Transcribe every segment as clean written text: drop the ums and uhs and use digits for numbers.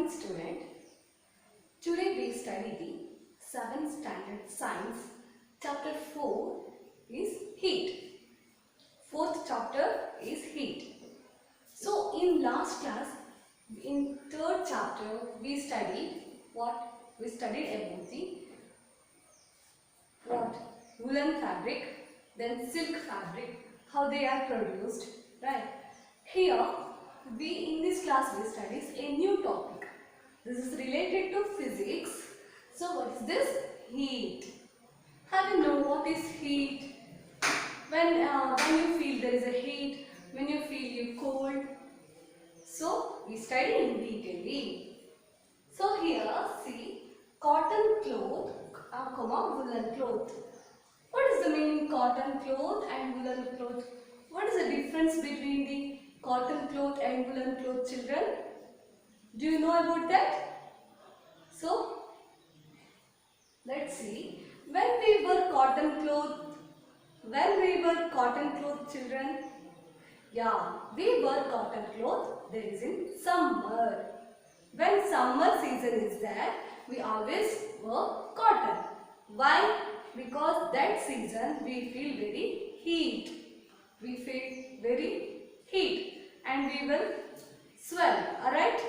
morning student. Today we study the 7th standard science. Chapter 4 is heat. Fourth chapter is heat. So in last class, in third chapter, we studied what? We studied about the woolen fabric, then silk fabric, how they are produced, right? Here, in this class we studies a new topic. This is related to physics. So what is this? Heat. Have you know what is heat? When you feel there is a heat, when you feel you cold. So we study in detail. So here see cotton cloth, woolen cloth. What is the meaning cotton cloth and woolen cloth? What is the difference between the cotton cloth and woolen cloth, children? Do you know about that? So let's see. When we were cotton cloth, children, yeah, we were cotton cloth. There is in summer. When summer season is there, we always wear cotton. Why? Because that season we feel very heat. We feel very heat and we will swell, alright?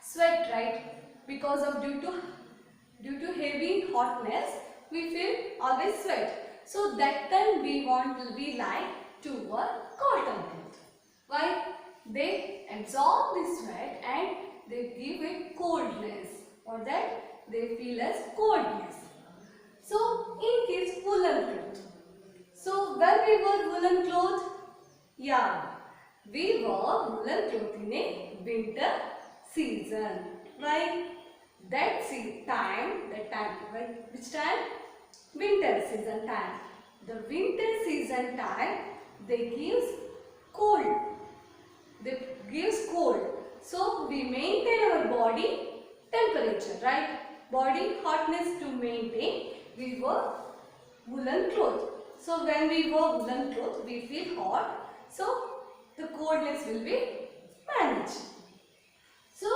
Sweat, right? Because of due to heavy hotness, we feel always sweat. So that time we like to wear cotton cloth. Why? They absorb the sweat and they give a coldness, or that they feel as coldness. So in case woolen cloth. So when we wear woolen cloth, yeah, we wear woolen cloth in a winter season. Why? Which time? Winter season time. The winter season time, they gives cold. So we maintain our body temperature, right? Body hotness to maintain, we wear woolen cloth. So when we wear woolen cloth, we feel hot. So the coldness will be managed. So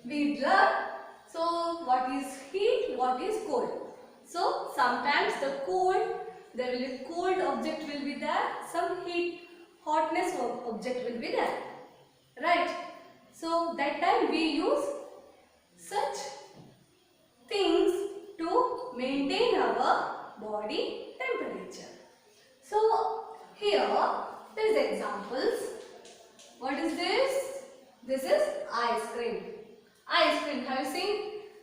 we learn. So what is heat? What is cold? So sometimes there will be cold object will be there. Some hotness object will be there. Right? So that time we use such things to maintain our body temperature. So here there is examples. What is this? This is ice cream. Ice cream, have you seen?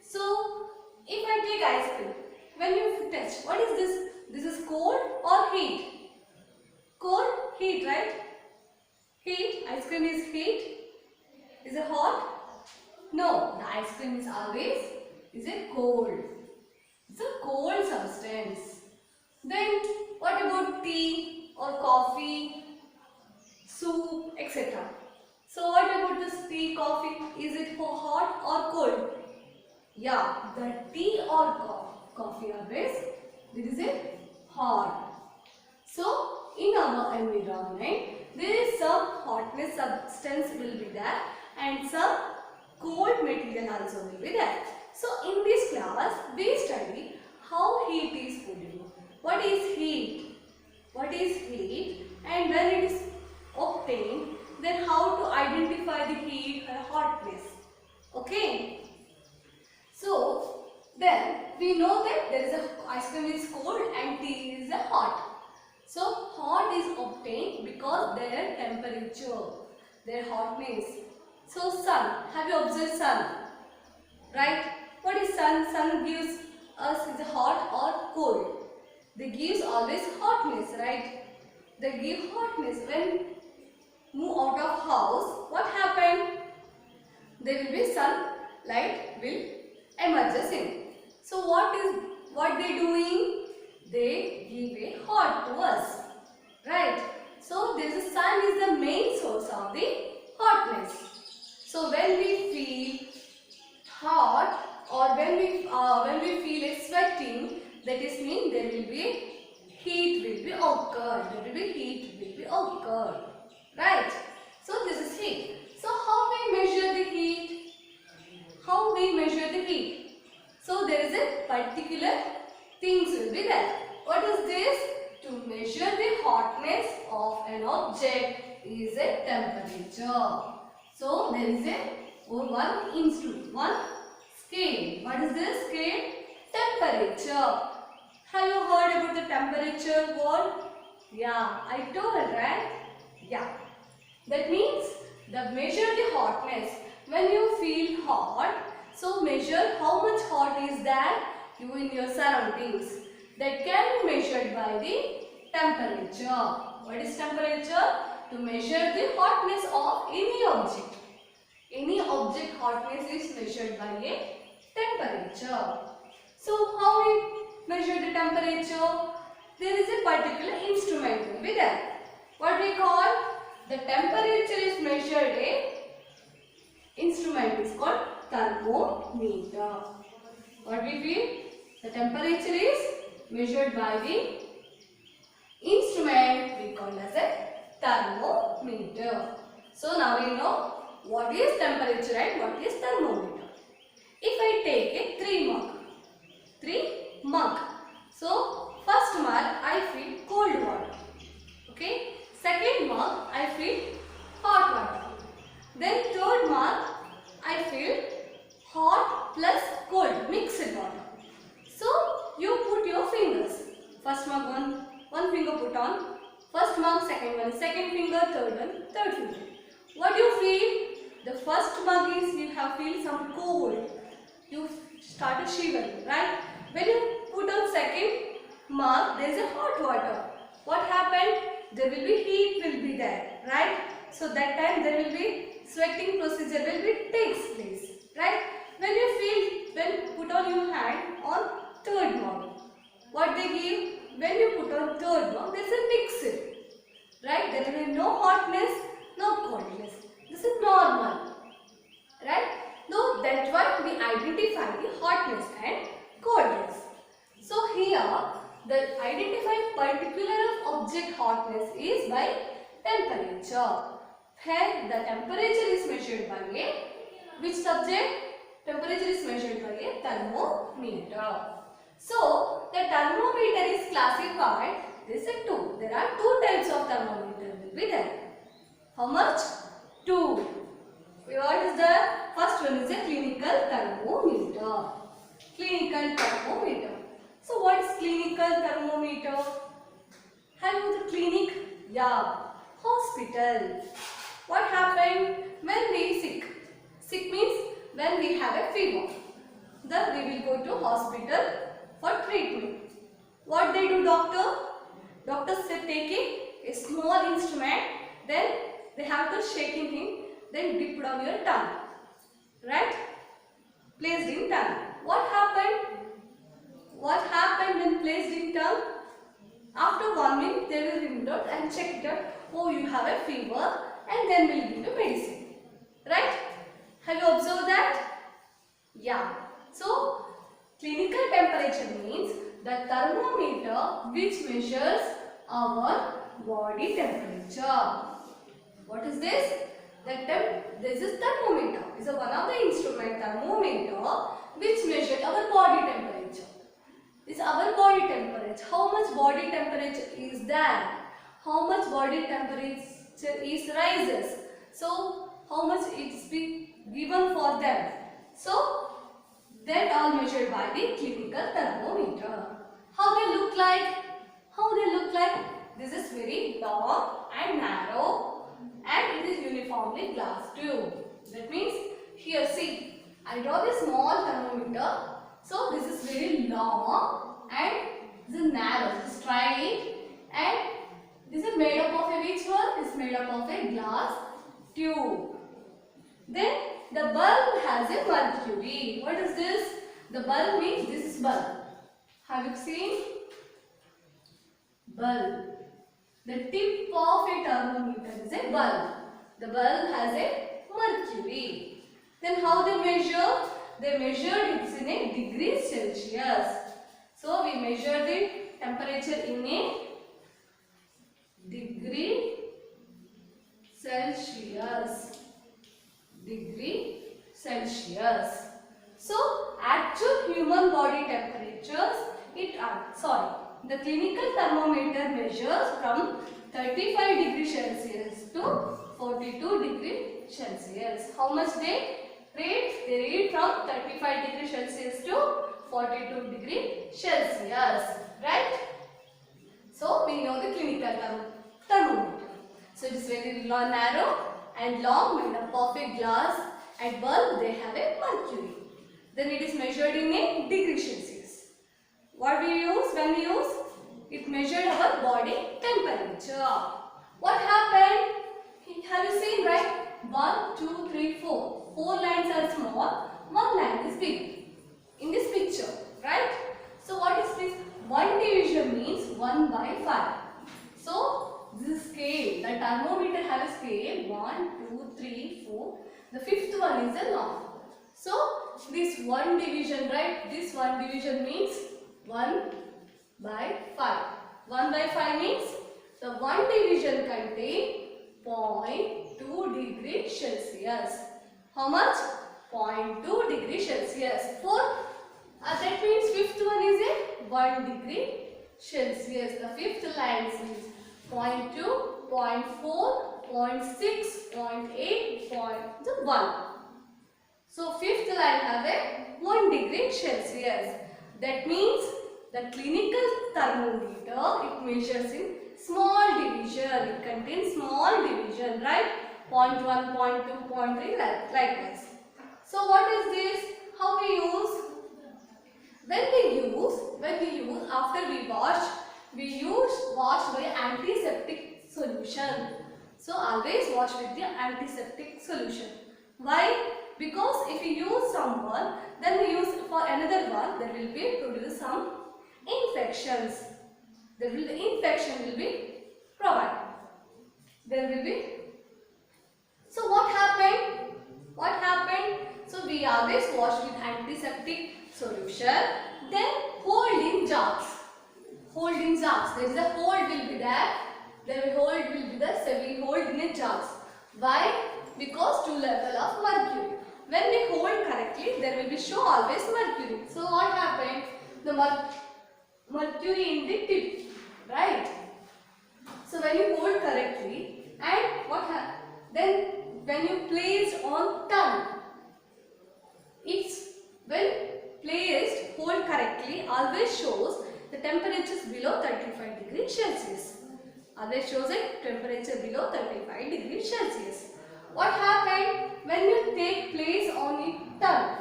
So if I take ice cream, when you touch, what is this? This is cold or heat? Cold, heat, right? Heat, ice cream is heat. Is it hot? No, the ice cream is always cold. It's a cold substance. Then what about tea or coffee, soup, etc. So what about this tea, coffee? Is it hot or cold? Yeah, the tea or coffee always, this is a hot. So in our environment, there is some hotness substance will be there and some cold material also will be there. So in this class, we study how heat is produced. What is heat? What is heat? And when it is obtained, then how to identify the heat or hotness. Okay. So then we know that there is ice cream is cold and tea is hot. So hot is obtained because their temperature, their hotness. So sun, have you observed sun? Right? What is sun? Sun gives us is hot or cold. They gives always hotness, right? They give hotness. When move out of house, what happened? There will be sunlight will emerges in. So what they doing? They give a hot to us, right? So this sun is the main source of the hotness. So when we feel hot or when we feel a sweating, that is mean there will be heat will be occurred. Right? So this is heat. So how we measure the heat? particular things will be there. What is this? To measure the hotness of an object is a temperature. So there is one instrument, one scale. What is this scale? Temperature. Have you heard about the temperature word? Yeah, I told, right? Yeah. That means measure the hotness. When you feel hot, so measure how much hot is there in your surroundings. That can be measured by the temperature. What is temperature? To measure the hotness of any object. Any object hotness is measured by a temperature. So how we measure the temperature? There is a particular instrument will be there. What we call? The temperature is measured, instrument is called thermometer. What we feel? The temperature is measured by the instrument we call as a thermometer. So now we know what is temperature and what is thermometer. If I take a 3 mug. So first mug I feel cold water. Okay. Second mug I feel hot water. Then third mug I feel hot plus cold mixed water. So you put your fingers. First mug one finger put on. First mug, second one, second finger, third one, third finger. What do you feel? The first mug is you have feel some cold. You started shivering, right? When you put on second mug, there is a hot water. What happened? There will be heat will be there, right? So that time there will be sweating procedure will be takes place, right? When you feel, when put on your hand on third mug, what they give? When you put on third mug, there is a mixture, right? There will be no hotness, no coldness. This is normal, right? So that's why we identify the hotness and coldness. So here the identifying particular of object hotness is by temperature. Here the temperature is measured by which subject? Temperature is measured by a thermometer. So the thermometer is classified. This is two. There are two types of thermometer will be there. How much? Two. What is the first one is a clinical thermometer. Clinical thermometer. So what is clinical thermometer? Have you the clinic? Yeah. Hospital. What happened when we sick? Sick means when we have a fever. Then we will go to hospital for treatment. What they do doctor? Doctors take a small instrument. Then they have to shake in him. Then dip it on your tongue. Right? Placed in tongue. What happened? What happened when placed in tongue? After 1 minute they will remove it and check it out. Oh, you have a fever, and then we'll give you medicine. Right? Have you observed that? Yeah. So, clinical temperature means the thermometer which measures our body temperature. What is this? This is thermometer. This is one of the instrument thermometer which measures our body temperature. This is our body temperature. How much body temperature is there? How much body temperature is rises? So how much it's be given for them? So that all measured by the clinical thermometer. How they look like? How they look like? This is very long and narrow, and it is uniformly glass tube. That means here see, I draw the small thermometer. So this is very long and this is narrow. Just try it. And this is made up of a which one? This is made up of a glass tube. Then the bulb has a mercury. What is this? The bulb means this is bulb. Have you seen? Bulb. The tip of a thermometer is a bulb. The bulb has a mercury. Then how they measure? They measured it in a degree Celsius. So we measure the temperature in a degree Celsius. Degree Celsius. So actual human body temperature temperatures. The clinical thermometer measures from 35 degrees Celsius to 42 degrees Celsius. How much they read? They read from 35 degrees Celsius to 42 degrees Celsius. Right? So we know the clinical thermometer. So it is very narrow and long, made of perfect glass, and bulb they have a mercury. Then it is measured in a degree Celsius. What we use when we use? It measured our body temperature. What happened? Have you seen, right? 1, 2, 3, 4. 4 lines are small, 1 line is big. In this picture, right? So what is this? 1 division means 1 by 5. So this scale, the thermometer has a scale 1, 2, 3, 4. The fifth one is a long. So this 1 division, right? This 1 division means 1 by 5. 1 by 5 means the 1 division contains 0.2 degrees Celsius. How much? 0.2 degrees Celsius. That means fifth one is a 1 degree Celsius. The fifth line is 0.2, 0.4, 0.6, 0.8, 1. So fifth line have a 1 degree Celsius. That means the clinical thermometer, it measures in small division. It contains small division, right? 0.1, 0.2, 0.3, likewise. So what is this? How we use? When we use after we wash with antiseptic solution. So always wash with the antiseptic solution. Why? Because if we use someone, then we use for another one, there will be produce some infections. The infection will be provided. There will be. So what happened? So we always wash with antiseptic solution. Then hold in jars. There is a hold will be there. So we hold in a jars. Why? Because 2 level of mercury. When we hold correctly, there will be show always mercury. So what happened? The mercury in the tip, right? So when you hold correctly, and what happens? Then when you place on tongue, it's when placed hold correctly always shows the temperature is below 35 degrees Celsius. Always shows a temperature below 35 degrees Celsius. What happened when you take place on the tongue?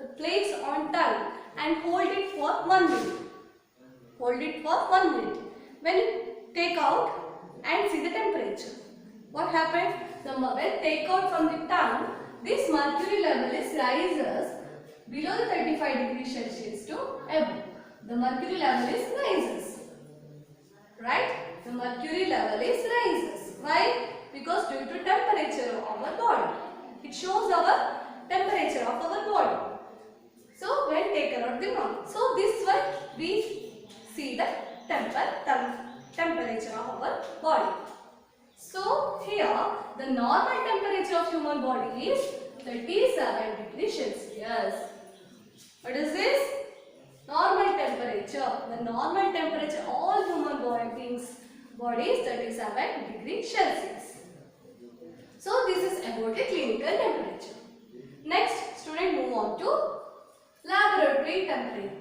The place on tongue and hold it for 1 minute. Hold it for 1 minute. When you take out and see the temperature. What happened? When take out from the tongue, this mercury level is rises below the 35 degrees Celsius to above. The mercury level is rises. Right? The mercury level is rises. Why? Because due to temperature of our body. It shows our temperature of our body. So when taken out the mouth. So this one we see the temperature of our body. So here the normal temperature of human body is 37 degrees Celsius. What is this? Normal temperature. The normal temperature all human body is 37 degrees Celsius. So this is about the clinical temperature. Next, student move on to laboratory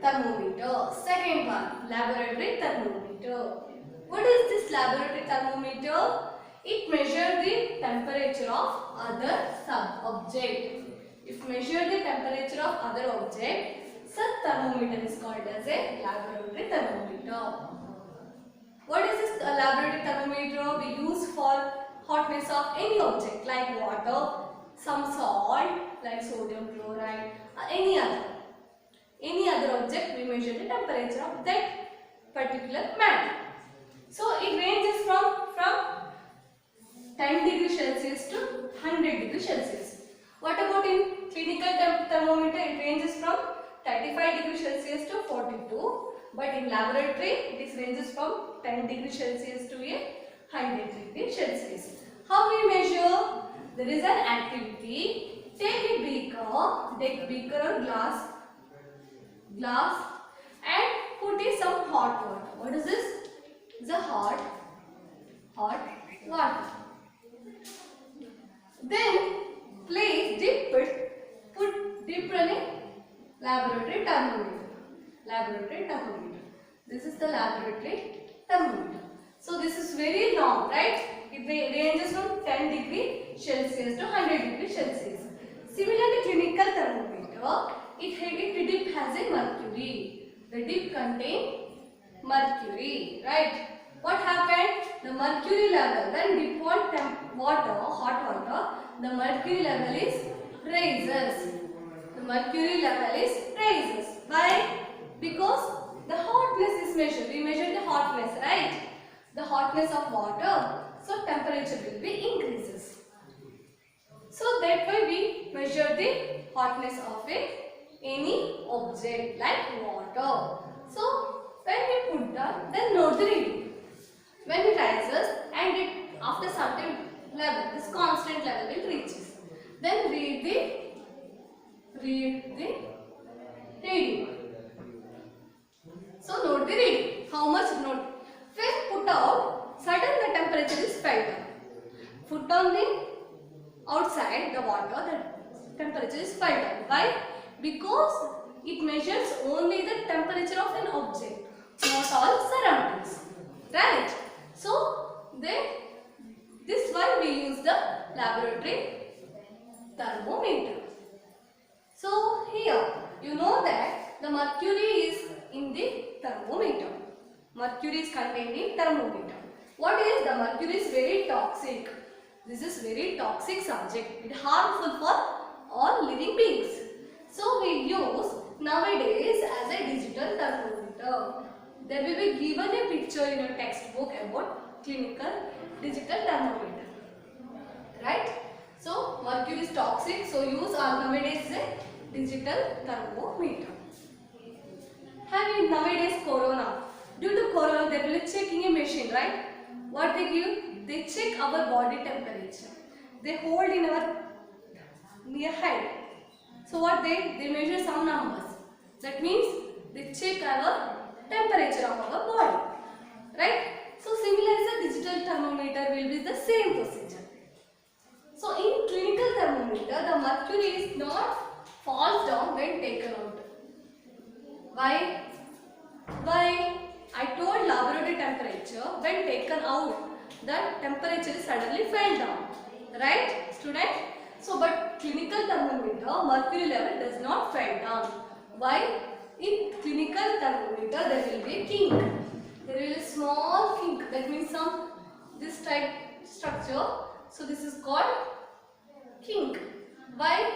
thermometer. Second one, laboratory thermometer. What is this laboratory thermometer? It measures the temperature of other sub-object. If measure the temperature of other object, such thermometer is called as a laboratory thermometer. What is this laboratory thermometer? We use for hotness of any object like water, some salt like sodium chloride, or any other object. We measure the temperature of that particular matter. So it ranges from 10 degrees Celsius to 100 degrees Celsius. What about in clinical thermometer? It ranges from 35 degrees Celsius to 42. But in laboratory, this ranges from 10 degrees Celsius to 100 degrees Celsius. How we measure? There is an activity. Take a beaker or glass, and the some hot water. What is this? It's a hot water. Then place dip it, put dip in a laboratory thermometer. Laboratory thermometer. This is the laboratory thermometer. So this is very long, right? It ranges from 10 degree Celsius to 100 degree Celsius. Similarly, clinical thermometer, it dip has a mercury. The dip contains mercury, right? What happened? The mercury level, when dip on water, hot water, the mercury level is rises. The mercury level is rises. Why? Because the hotness is measured. We measure the hotness, right? The hotness of water. So temperature will be increases. So that way we measure the hotness of any object like water. So when we put that, then note the reading. When it rises and it after certain level, this constant level it reaches. Then read the reading. So note the reading. How much note? When put out, sudden the temperature is fell down. Put on the outside the water, the temperature is fell down. Why? Because it measures only the temperature of an object, not all surroundings. Right? So this one we use the laboratory thermometer. So here you know that the mercury is in the thermometer. Mercury is contained in thermometer. What is the mercury is very toxic. This is very toxic subject. It is harmful for all living beings. So we use nowadays as a digital thermometer. There will be given a picture in your textbook about clinical digital thermometer. Right? So mercury is toxic. So use nowadays a digital thermometer. Having nowadays corona. Due to corona, they will be checking a machine, right? What they give? They check our body temperature. They hold in our near head. So what they measure some numbers. That means they check our temperature of our body, right? So similarly, the digital thermometer will be the same procedure. So in clinical thermometer, the mercury is not falls down when taken out. Why? I told laboratory temperature, when taken out, the temperature suddenly fell down. Right, student? So, but clinical thermometer, mercury level does not fall down. Why? In clinical thermometer, there will be a kink. There will be a small kink. That means this type structure. So, this is called kink. Why?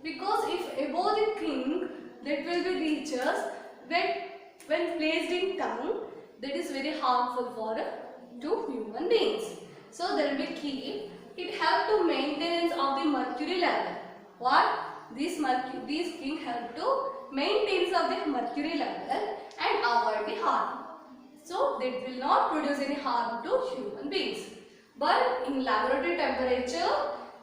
Because if above the kink, that will be reaches when placed in tongue, that is very harmful to human beings. So there will be key. It help to maintenance of the mercury level. What? These kink help to maintenance of the mercury level and avoid the harm. So that will not produce any harm to human beings. But in laboratory temperature,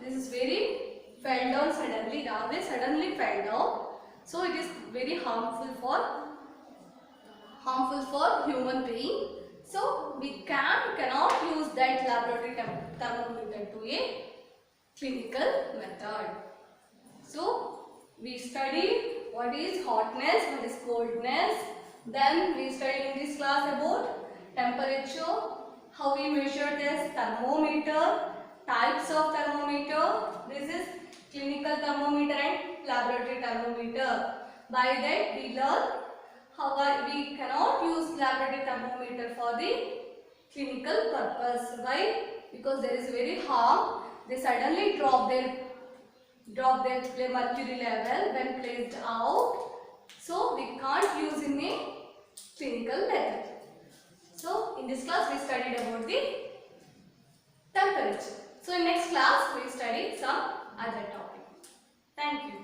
this is very fell down suddenly. They suddenly fell down. So it is very harmful for human being. So we cannot use that laboratory thermometer to a clinical method. So we studied what is hotness, what is coldness. Then we studied in this class about temperature, how we measure this thermometer, types of thermometer. This is clinical thermometer and laboratory thermometer. By that we learn how we cannot use laboratory thermometer for the clinical purpose. Why? Because there is very harm. They suddenly drop their mercury level when placed out. So we can't use in a clinical method. So in this class we studied about the temperature. So in next class we study some other topic. Thank you.